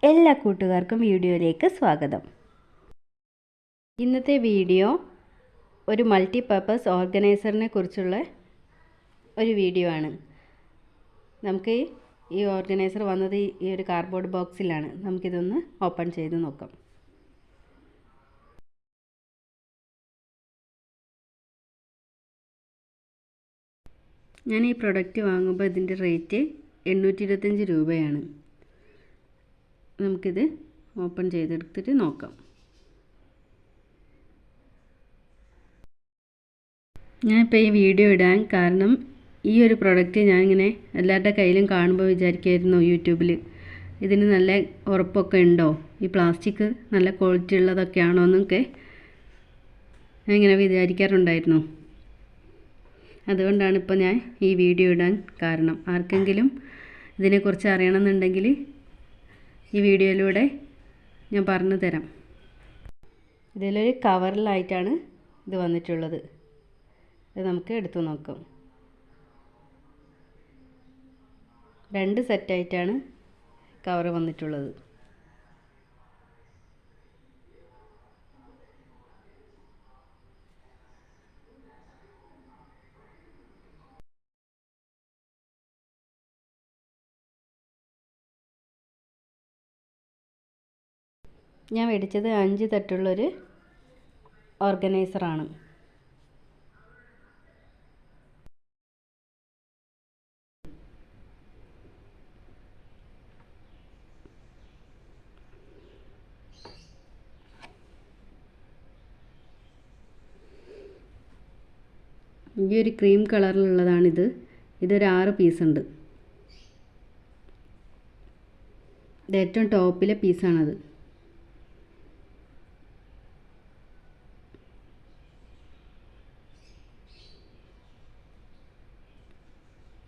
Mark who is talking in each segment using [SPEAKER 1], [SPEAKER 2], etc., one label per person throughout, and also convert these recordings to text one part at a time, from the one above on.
[SPEAKER 1] എല്ലാ കൂട്ടുകാർക്കും വീഡിയോയിലേക്ക് സ്വാഗതം. ഇന്നത്തെ വീഡിയോ ഒരു മൾട്ടി പർപ്പസ് ഓർഗനൈസറിനെ കുറിച്ചുള്ള ഒരു വീഡിയോ ആണ്. നമുക്ക് ഈ ഓർഗനൈസർ വന്നത് ഈ ഒരു കാർഡ്ബോർഡ് ബോക്സിലാണ്. നമുക്കിതൊന്ന് ഓപ്പൺ ചെയ്ത് നോക്കാം. ഞാൻ ഈ പ്രൊഡക്റ്റ് വാങ്ങുമ്പോൾ ഇതിൻ്റെ റേറ്റ് 825 രൂപയാണ്. നമുക്കിത് ഓപ്പൺ ചെയ്തെടുത്തിട്ട് നോക്കാം. ഞാനിപ്പോൾ ഈ വീഡിയോ ഇടാൻ കാരണം ഈ ഒരു പ്രൊഡക്റ്റ് ഞാനിങ്ങനെ എല്ലാവരുടെ കയ്യിലും കാണുമ്പോൾ വിചാരിക്കുമായിരുന്നു യൂട്യൂബിൽ ഇതിന് നല്ല ഉറപ്പൊക്കെ ഉണ്ടോ, ഈ പ്ലാസ്റ്റിക് നല്ല ക്വാളിറ്റി ഉള്ളതൊക്കെ ആണോ എന്നൊക്കെ ഞാൻ ഇങ്ങനെ വിചാരിക്കാറുണ്ടായിരുന്നു. അതുകൊണ്ടാണ് ഇപ്പോൾ ഞാൻ ഈ വീഡിയോ ഇടാൻ കാരണം. ആർക്കെങ്കിലും ഇതിനെക്കുറിച്ച് അറിയണമെന്നുണ്ടെങ്കിൽ ഈ വീഡിയോയിലൂടെ ഞാൻ പറഞ്ഞു തരാം. ഇതിലൊരു കവറിലായിട്ടാണ് ഇത് വന്നിട്ടുള്ളത്. ഇത് നമുക്ക് എടുത്തു നോക്കാം. 2 സെറ്റായിട്ടാണ് കവർ വന്നിട്ടുള്ളത്. ഞാൻ മേടിച്ചത് 5 തട്ടുള്ളൊരു ഓർഗനൈസറാണ്. ഈ ഒരു ക്രീം കളറിലുള്ളതാണിത്. ഇതൊരു 6 പീസുണ്ട്. ഇത് ഏറ്റവും ടോപ്പിലെ പീസാണത്.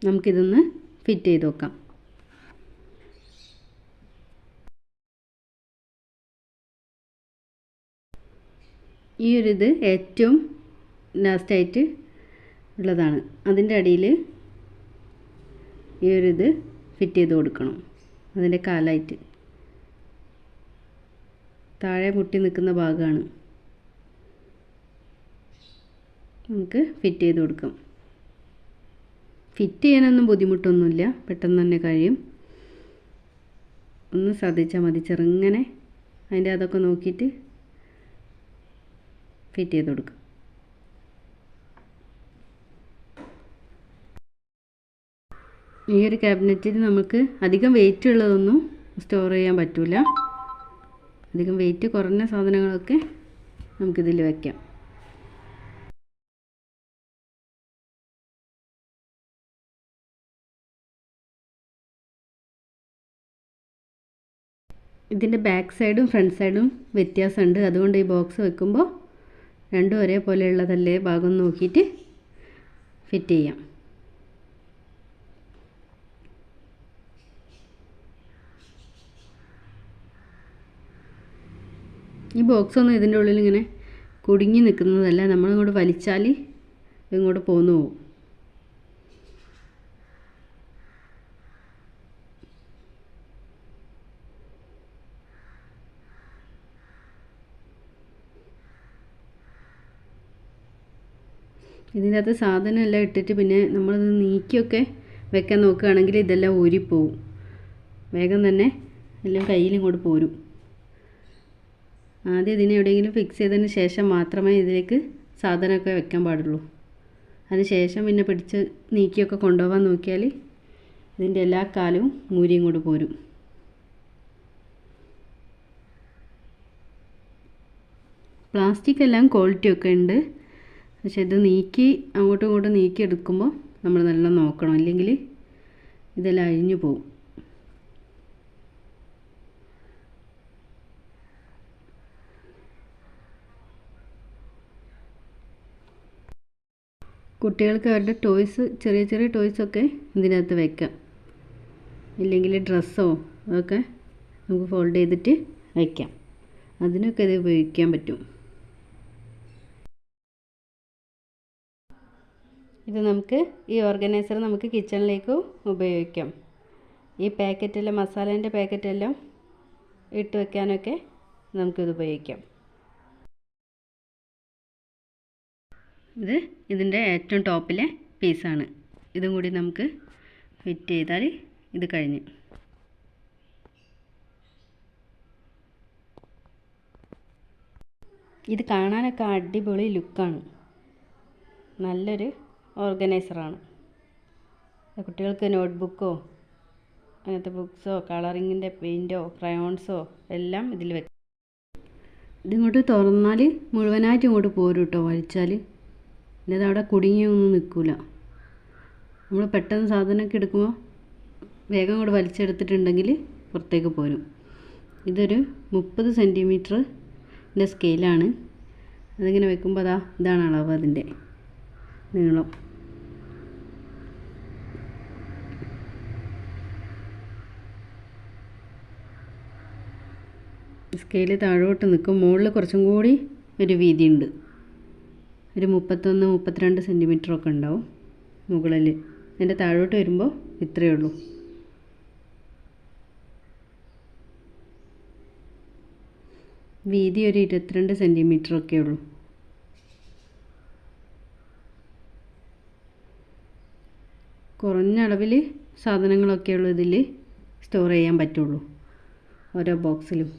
[SPEAKER 1] നമുക്കിതൊന്ന് ഫിറ്റ് ചെയ്ത് നോക്കാം. ഈ ഒരു ഇത് ഏറ്റവും ലാസ്റ്റായിട്ട് ഉള്ളതാണ്. അതിൻ്റെ അടിയിൽ ഈ ഒരു ഇത് ഫിറ്റ് ചെയ്ത് കൊടുക്കണം. അതിൻ്റെ കാലായിട്ട് താഴെ മുട്ടി നിൽക്കുന്ന ഭാഗമാണ്. നമുക്ക് ഫിറ്റ് ചെയ്ത് കൊടുക്കാം. ഫിറ്റ് ചെയ്യാനൊന്നും ബുദ്ധിമുട്ടൊന്നുമില്ല, പെട്ടെന്ന് തന്നെ കഴിയും. ഒന്ന് ശ്രദ്ധിച്ചാൽ മതി. ചെറുങ്ങനെ അതിൻ്റെ അതൊക്കെ നോക്കിയിട്ട് ഫിറ്റ് ചെയ്ത് കൊടുക്കാം. ഈ ഒരു ക്യാബിനറ്റിൽ നമുക്ക് അധികം വെയിറ്റ് ഉള്ളതൊന്നും സ്റ്റോർ ചെയ്യാൻ പറ്റില്ല. അധികം വെയിറ്റ് കുറഞ്ഞ സാധനങ്ങളൊക്കെ നമുക്കിതിൽ വയ്ക്കാം. ഇതിൻ്റെ ബാക്ക് സൈഡും ഫ്രണ്ട് സൈഡും വ്യത്യാസമുണ്ട്. അതുകൊണ്ട് ഈ ബോക്സ് വെക്കുമ്പോൾ രണ്ടും ഒരേപോലെയുള്ളതല്ലേ ഭാഗം നോക്കിയിട്ട് ഫിറ്റ് ചെയ്യാം. ഈ ബോക്സൊന്നും ഇതിൻ്റെ ഉള്ളിൽ ഇങ്ങനെ കുടുങ്ങി നിൽക്കുന്നതല്ല. നമ്മളിങ്ങോട്ട് വലിച്ചാൽ ഇങ്ങോട്ട് പോന്നു പോകും. ഇതിൻ്റെ അകത്ത് സാധനം എല്ലാം ഇട്ടിട്ട് പിന്നെ നമ്മളിത് നീക്കിയൊക്കെ വെക്കാൻ നോക്കുകയാണെങ്കിൽ ഇതെല്ലാം ഊരിപ്പോവും. വേഗം തന്നെ എല്ലാം കയ്യിൽ ഇങ്ങോട്ട് പോരും. ആദ്യം ഇതിനെ എവിടെയെങ്കിലും ഫിക്സ് ചെയ്തതിന് ശേഷം മാത്രമേ ഇതിലേക്ക് സാധനമൊക്കെ വെക്കാൻ പാടുള്ളൂ. അതിന് ശേഷം പിന്നെ പിടിച്ച് നീക്കിയൊക്കെ കൊണ്ടുപോകാൻ നോക്കിയാൽ ഇതിൻ്റെ എല്ലാ കാലും ഊരി ഇങ്ങോട്ട് പോരും. പ്ലാസ്റ്റിക് എല്ലാം ക്വാളിറ്റിയൊക്കെ ഉണ്ട്. പക്ഷെ ഇത് നീക്കി അങ്ങോട്ടും ഇങ്ങോട്ടും നീക്കി എടുക്കുമ്പോൾ നമ്മൾ നല്ല നോക്കണം, അല്ലെങ്കിൽ ഇതെല്ലാം അഴിഞ്ഞു പോവും. കുട്ടികൾക്ക് അവരുടെ ടോയ്സ്, ചെറിയ ചെറിയ ടോയ്സൊക്കെ ഇതിനകത്ത് വയ്ക്കാം. ഇല്ലെങ്കിൽ ഡ്രസ്സോ അതൊക്കെ നമുക്ക് ഫോൾഡ് ചെയ്തിട്ട് വയ്ക്കാം. അതിനൊക്കെ ഇത് ഉപയോഗിക്കാൻ പറ്റും. ഇത് നമുക്ക് ഈ ഓർഗനൈസർ നമുക്ക് കിച്ചണിലേക്ക് ഉപയോഗിക്കാം. ഈ പാക്കറ്റെല്ലാം, മസാലേൻ്റെ പാക്കറ്റെല്ലാം ഇട്ട് വെക്കാനൊക്കെ നമുക്കിത് ഉപയോഗിക്കാം. ഇതിൻ്റെ ഏറ്റവും ടോപ്പിലെ പീസാണ്. ഇതും കൂടി നമുക്ക് ഫിറ്റ് ചെയ്താൽ ഇത് കഴിഞ്ഞ്. ഇത് കാണാനൊക്കെ അടിപൊളി ലുക്കാണ്. നല്ലൊരു ഓർഗനൈസറാണ്. കുട്ടികൾക്ക് നോട്ട്ബുക്കോ അങ്ങനത്തെ ബുക്സോ കളറിങ്ങിൻ്റെ പെയിൻറ്റോ ക്രയോൺസോ എല്ലാം ഇതിൽ വെക്കാം. ഇതിങ്ങോട്ട് തുറന്നാൽ മുഴുവനായിട്ട് ഇങ്ങോട്ട് പോരും കേട്ടോ, വലിച്ചാൽ. ഇല്ലാതെ അവിടെ കുടുങ്ങിയൊന്നും നിൽക്കില്ല. നമ്മൾ പെട്ടെന്ന് സാധനമൊക്കെ എടുക്കുമ്പോൾ വേഗം കൂടെ വലിച്ചെടുത്തിട്ടുണ്ടെങ്കിൽ പുറത്തേക്ക് പോരും. ഇതൊരു 30 സെൻറ്റിമീറ്ററിൻ്റെ സ്കെയിലാണ്. അതിങ്ങനെ വെക്കുമ്പോൾ ഇതാണ് അളവ്, അതിൻ്റെ നീളം. സ്കെയിൽ താഴോട്ട് നിൽക്കും. മുകളിൽ കുറച്ചും കൂടി ഒരു വീതിയുണ്ട്. ഒരു 31-32 സെൻറ്റിമീറ്ററൊക്കെ ഉണ്ടാവും മുകളിൽ. അതിൻ്റെ താഴോട്ട് വരുമ്പോൾ ഇത്രയേ ഉള്ളൂ. വീതി ഒരു 22 സെൻറ്റിമീറ്ററൊക്കെ ഉള്ളൂ. കുറഞ്ഞ അളവിൽ സാധനങ്ങളൊക്കെ ഉള്ളൂ ഇതിൽ സ്റ്റോർ ചെയ്യാൻ പറ്റുള്ളൂ ഓരോ ബോക്സിലും.